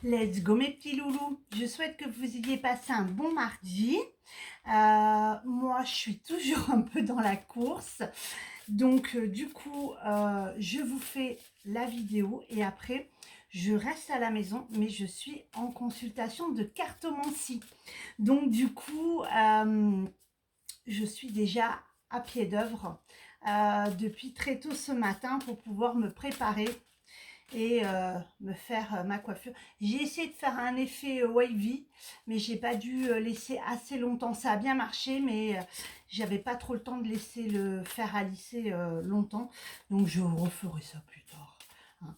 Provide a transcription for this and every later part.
Let's go mes petits loulous. Je souhaite que vous ayez passé un bon mardi. Moi, je suis toujours un peu dans la course. Donc, du coup, je vous fais la vidéo et après, je reste à la maison, mais je suis en consultation de cartomancie. Donc, du coup, je suis déjà à pied d'œuvre depuis très tôt ce matin pour pouvoir me préparer et me faire ma coiffure. J'ai essayé de faire un effet wavy, mais j'ai pas dû laisser assez longtemps. Ça a bien marché, mais j'avais pas trop le temps de laisser le fer à lisser longtemps. Donc je referai ça plus tard. Hein.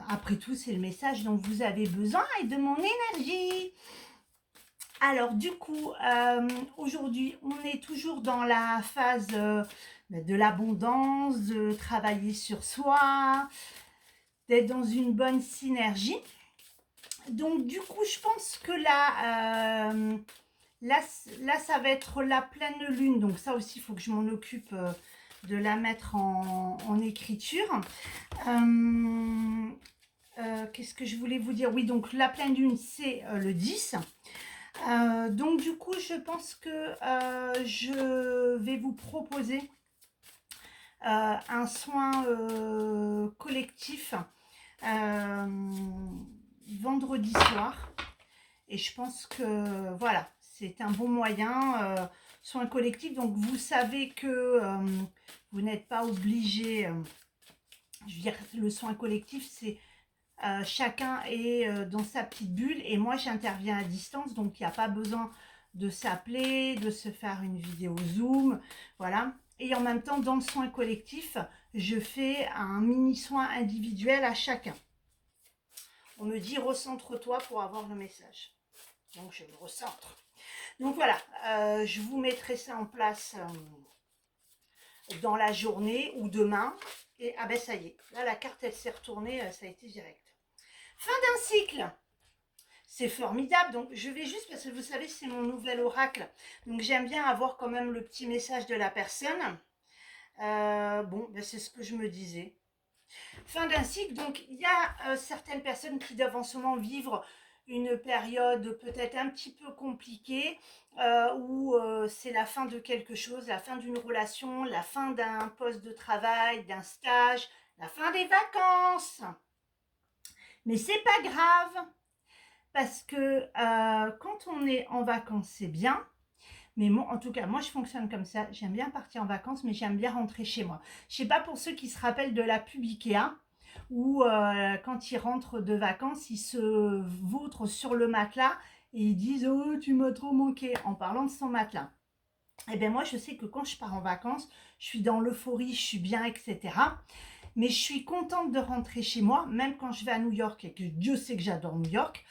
Après tout, c'est le message dont vous avez besoin et de mon énergie. Alors du coup, aujourd'hui, on est toujours dans la phase de l'abondance, de travailler sur soi, d'être dans une bonne synergie. Donc du coup, je pense que là, ça va être la pleine lune. Donc ça aussi, il faut que je m'en occupe de la mettre en écriture. Qu'est-ce que je voulais vous dire? Oui, donc la pleine lune, c'est le 10. Donc du coup, je pense que je vais vous proposer un soin collectif vendredi soir. Et je pense que voilà, c'est un bon moyen, soin collectif. Donc vous savez que vous n'êtes pas obligé, je veux dire, le soin collectif, c'est chacun est dans sa petite bulle et moi j'interviens à distance, donc il n'y a pas besoin de s'appeler, de se faire une vidéo Zoom, voilà. Et en même temps, dans le soin collectif, je fais un mini soin individuel à chacun. On me dit recentre-toi pour avoir le message. Donc je me recentre. Donc voilà, je vous mettrai ça en place dans la journée ou demain. Et ah ben ça y est, là la carte elle s'est retournée, ça a été direct. Fin d'un cycle. C'est formidable. Donc je vais juste, parce que vous savez, c'est mon nouvel oracle. Donc j'aime bien avoir quand même le petit message de la personne. Bon, ben, c'est ce que je me disais. Fin d'un cycle, donc il y a certaines personnes qui doivent en ce moment vivre une période peut-être un petit peu compliquée où c'est la fin de quelque chose, la fin d'une relation, la fin d'un poste de travail, d'un stage, la fin des vacances. Mais c'est pas grave parce que quand on est en vacances, c'est bien. Mais moi, en tout cas, moi, je fonctionne comme ça. J'aime bien partir en vacances, mais j'aime bien rentrer chez moi. Je sais pas pour ceux qui se rappellent de la pub Ikea, où quand ils rentrent de vacances, ils se vautrent sur le matelas et ils disent «Oh, tu m'as trop manqué» en parlant de son matelas. Eh bien moi, je sais que quand je pars en vacances, je suis dans l'euphorie, je suis bien, etc. Mais je suis contente de rentrer chez moi, même quand je vais à New York et que Dieu sait que j'adore New York,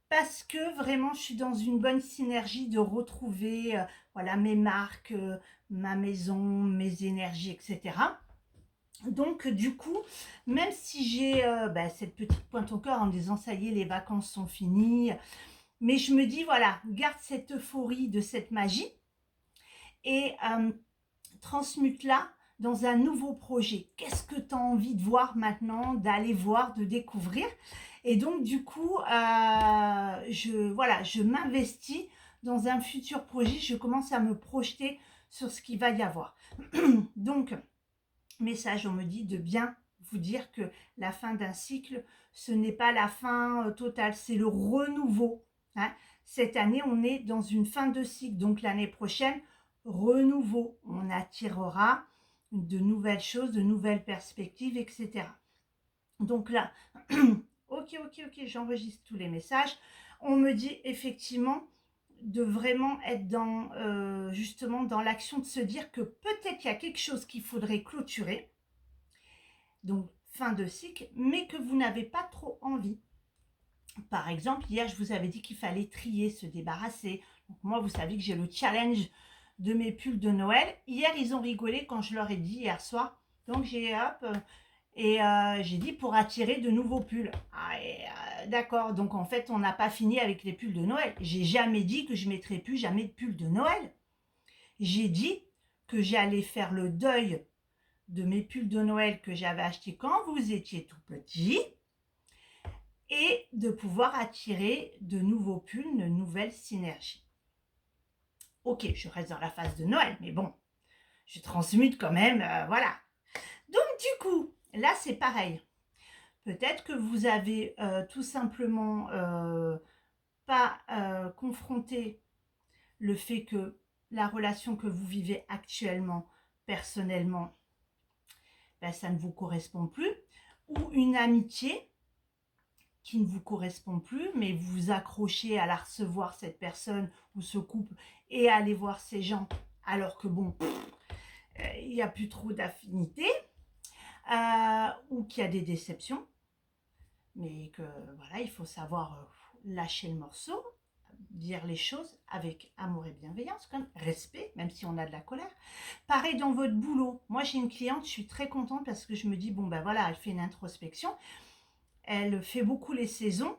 parce que vraiment, je suis dans une bonne synergie de retrouver voilà, mes marques, ma maison, mes énergies, etc. Donc, du coup, même si j'ai cette petite pointe au cœur en me disant ça y est, les vacances sont finies, mais je me dis voilà, garde cette euphorie de cette magie et transmute-la dans un nouveau projet. Qu'est-ce que tu as envie de voir maintenant, d'aller voir, de découvrir? Et donc, du coup, je m'investis dans un futur projet. Je commence à me projeter sur ce qu'il va y avoir. Donc, message, on me dit de bien vous dire que la fin d'un cycle, ce n'est pas la fin totale, c'est le renouveau. Hein. Cette année, on est dans une fin de cycle, donc l'année prochaine, renouveau. On attirera de nouvelles choses, de nouvelles perspectives, etc. Donc là, ok, j'enregistre tous les messages. On me dit effectivement de vraiment être dans justement dans l'action de se dire que peut-être qu'il y a quelque chose qu'il faudrait clôturer, donc fin de cycle, mais que vous n'avez pas trop envie. Par exemple, hier, je vous avais dit qu'il fallait trier, se débarrasser. Donc moi, vous savez que j'ai le challenge de mes pulls de Noël. Hier, ils ont rigolé quand je leur ai dit hier soir. Donc j'ai j'ai dit pour attirer de nouveaux pulls. D'accord, donc en fait, on n'a pas fini avec les pulls de Noël. J'ai jamais dit que je mettrais plus jamais de pulls de Noël. J'ai dit que j'allais faire le deuil de mes pulls de Noël que j'avais achetés quand vous étiez tout petit et de pouvoir attirer de nouveaux pulls, de nouvelles synergies. Ok, je reste dans la phase de Noël, mais bon, je transmute quand même, voilà. Donc du coup, là c'est pareil. Peut-être que vous avez tout simplement pas confronté le fait que la relation que vous vivez actuellement, personnellement, ben, ça ne vous correspond plus, ou une amitié qui ne vous correspond plus, mais vous vous accrochez à la recevoir, cette personne ou ce couple, et à aller voir ces gens, alors que bon, il n'y a plus trop d'affinité, ou qu'il y a des déceptions, mais que voilà, il faut savoir lâcher le morceau, dire les choses avec amour et bienveillance, comme respect, même si on a de la colère. Pareil dans votre boulot. Moi, j'ai une cliente, je suis très contente parce que je me dis, bon, ben voilà, elle fait une introspection. Elle fait beaucoup les saisons.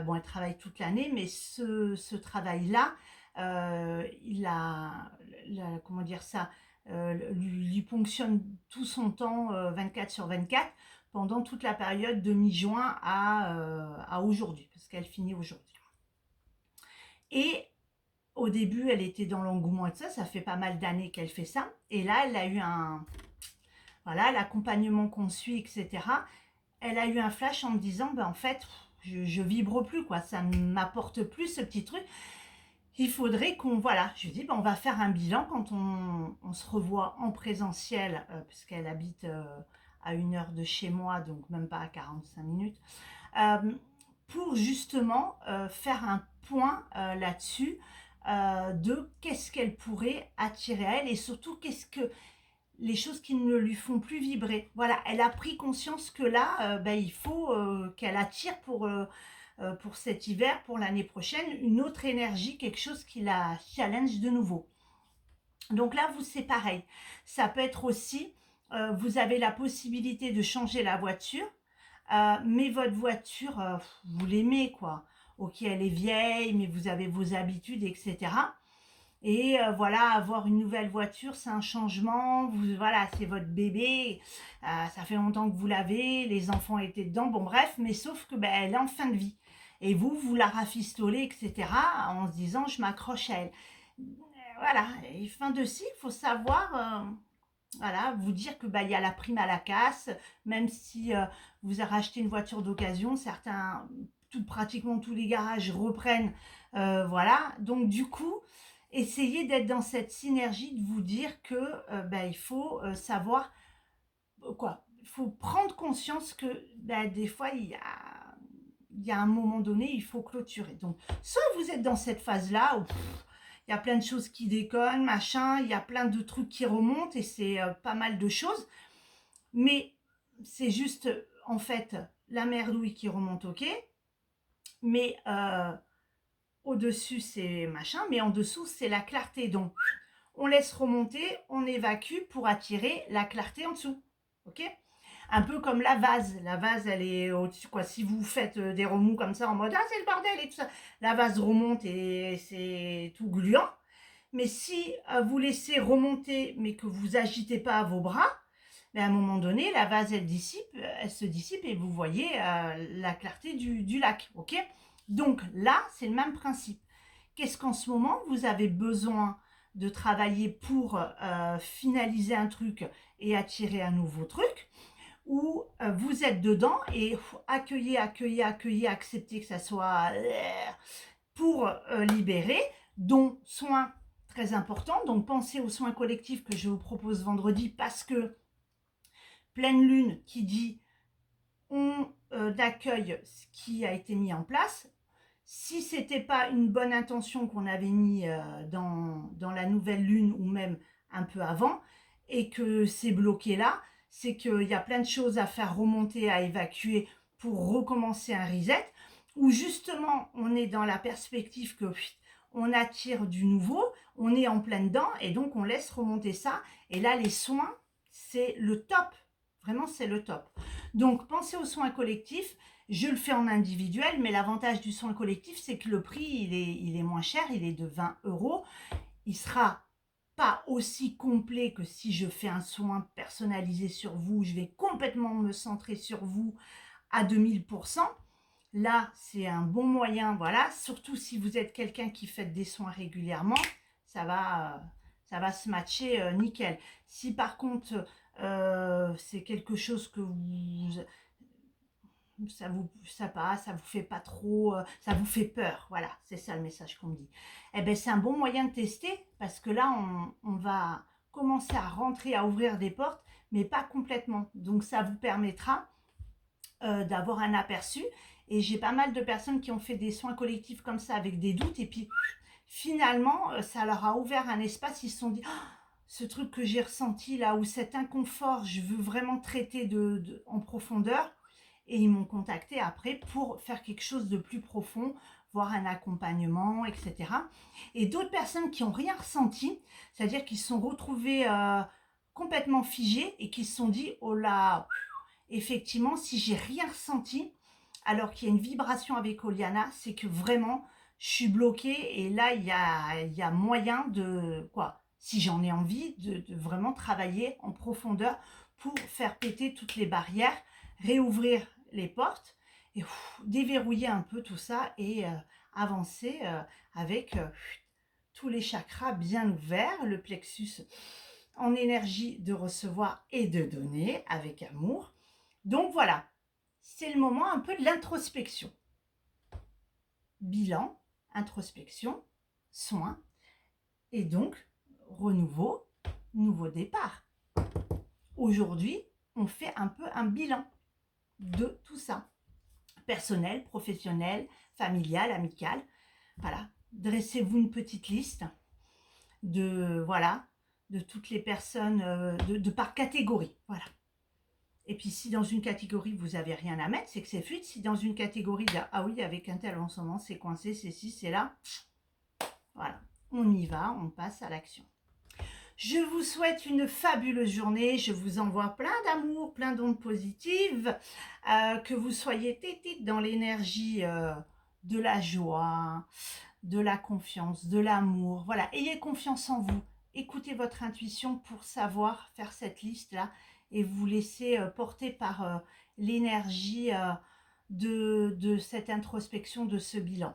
Bon, elle travaille toute l'année, mais ce travail-là, comment dire ça, lui ponctionne tout son temps 24 sur 24 pendant toute la période de mi-juin à aujourd'hui, parce qu'elle finit aujourd'hui. Et au début, elle était dans l'engouement et tout ça, ça fait pas mal d'années qu'elle fait ça. Et là, elle a eu voilà, l'accompagnement qu'on suit, etc. Elle a eu un flash en me disant, ben en fait, je vibre plus, quoi, ça ne m'apporte plus ce petit truc. Il faudrait qu'on, voilà, je lui dis, ben on va faire un bilan quand on se revoit en présentiel, puisqu'elle habite à 1 heure de chez moi, donc même pas à 45 minutes, euh, pour justement faire un point là-dessus de qu'est-ce qu'elle pourrait attirer à elle et surtout qu'est-ce que les choses qui ne lui font plus vibrer. Voilà, elle a pris conscience que là, ben, il faut qu'elle attire pour cet hiver, pour l'année prochaine, une autre énergie, quelque chose qui la challenge de nouveau. Donc là, vous, c'est pareil. Ça peut être aussi, vous avez la possibilité de changer la voiture, mais votre voiture, vous l'aimez, quoi. Ok, elle est vieille, mais vous avez vos habitudes, etc. Et voilà, avoir une nouvelle voiture, c'est un changement. Voilà, c'est votre bébé. Ça fait longtemps que vous l'avez. Les enfants étaient dedans. Bon, bref, mais sauf que ben, elle est en fin de vie. Et vous la rafistolez, etc. En se disant, je m'accroche à elle. Voilà, et fin de cycle, il faut savoir voilà, vous dire que bah, y a la prime à la casse, même si vous avez racheté une voiture d'occasion, pratiquement tous les garages reprennent, voilà. Donc du coup, essayez d'être dans cette synergie, de vous dire que bah, il faut savoir quoi, il faut prendre conscience que bah, des fois il y a un moment donné, il faut clôturer. Donc, soit vous êtes dans cette phase-là où il y a plein de choses qui déconnent, machin, il y a plein de trucs qui remontent et c'est pas mal de choses. Mais c'est juste, en fait, la merdouille qui remonte, ok. Mais au-dessus, c'est machin, mais en dessous, c'est la clarté. Donc, on laisse remonter, on évacue pour attirer la clarté en dessous, ok. Un peu comme la vase. La vase, elle est au-dessus, quoi. Si vous faites des remous comme ça en mode « Ah, c'est le bordel » et tout ça, la vase remonte et c'est tout gluant. Mais si vous laissez remonter, mais que vous agitez pas vos bras, ben à un moment donné, la vase, elle se dissipe et vous voyez la clarté du lac, ok. Donc là, c'est le même principe. Qu'est-ce qu'en ce moment, vous avez besoin de travailler pour finaliser un truc et attirer un nouveau truc, où vous êtes dedans et accueillez, accepter que ça soit pour libérer, dont soin très important. Donc pensez aux soins collectifs que je vous propose vendredi, parce que pleine lune qui dit on accueille ce qui a été mis en place. Si c'était pas une bonne intention qu'on avait mis dans la nouvelle lune ou même un peu avant et que c'est bloqué là, c'est qu'il y a plein de choses à faire remonter, à évacuer pour recommencer un reset, où justement on est dans la perspective que on attire du nouveau, on est en plein dedans et donc on laisse remonter ça. Et là, les soins, c'est le top. Vraiment, c'est le top. Donc, pensez aux soins collectifs. Je le fais en individuel, mais l'avantage du soin collectif, c'est que le prix, il est moins cher, il est de 20 euros. Il sera pas aussi complet que si je fais un soin personnalisé sur vous. Je vais complètement me centrer sur vous à 2000%. là, c'est un bon moyen, voilà, surtout si vous êtes quelqu'un qui fait des soins régulièrement, ça va se matcher nickel. Si par contre, c'est quelque chose que ça vous fait pas trop, ça vous fait peur, voilà, c'est ça le message qu'on me dit. Eh ben c'est un bon moyen de tester, parce que là, on va commencer à rentrer, à ouvrir des portes, mais pas complètement. Donc ça vous permettra d'avoir un aperçu. Et j'ai pas mal de personnes qui ont fait des soins collectifs comme ça avec des doutes. Et puis finalement, ça leur a ouvert un espace. Ils se sont dit, oh, ce truc que j'ai ressenti là, ou cet inconfort, je veux vraiment traiter en profondeur. Et ils m'ont contacté après pour faire quelque chose de plus profond, voir un accompagnement, etc. Et d'autres personnes qui n'ont rien ressenti, c'est-à-dire qu'ils se sont retrouvés complètement figés et qui se sont dit, oh là, effectivement, si j'ai rien ressenti, alors qu'il y a une vibration avec Oliana, c'est que vraiment, je suis bloquée et là, il y a moyen de, quoi, si j'en ai envie, de vraiment travailler en profondeur pour faire péter toutes les barrières, réouvrir les portes et déverrouiller un peu tout ça et avancer avec tous les chakras bien ouverts, le plexus en énergie de recevoir et de donner avec amour. Donc voilà, c'est le moment un peu de l'introspection. Bilan, introspection, soin, et donc renouveau, nouveau départ. Aujourd'hui, on fait un peu un bilan de tout ça. Personnel, professionnel, familial, amical. Voilà, dressez-vous une petite liste de, voilà, de toutes les personnes, de par catégorie. Voilà. Et puis si dans une catégorie vous n'avez rien à mettre, c'est que c'est fluide. Si dans une catégorie, ah oui, avec un tel en ce moment, c'est coincé, c'est ci, c'est là. Voilà, on y va, on passe à l'action. Je vous souhaite une fabuleuse journée. Je vous envoie plein d'amour, plein d'ondes positives. Que vous soyez tétés dans l'énergie de la joie, de la confiance, de l'amour. Voilà, ayez confiance en vous. Écoutez votre intuition pour savoir faire cette liste-là et vous laisser porter par l'énergie de cette introspection, de ce bilan.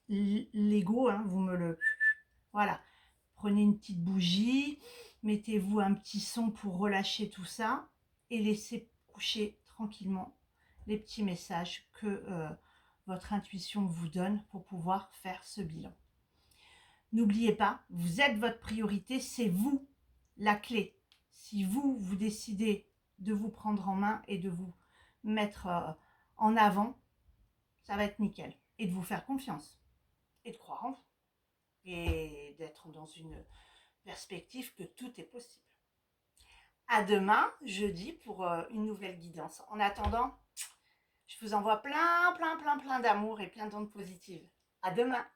L'ego, hein, vous me le... Voilà, prenez une petite bougie, mettez-vous un petit son pour relâcher tout ça et laissez coucher tranquillement les petits messages que votre intuition vous donne pour pouvoir faire ce bilan. N'oubliez pas, vous êtes votre priorité, c'est vous la clé. Si vous, vous décidez de vous prendre en main et de vous mettre en avant, ça va être nickel. Et de vous faire confiance. Et de croire en vous. Et d'être dans une perspective que tout est possible. À demain, jeudi, pour une nouvelle guidance. En attendant, je vous envoie plein d'amour et plein d'ondes positives. À demain!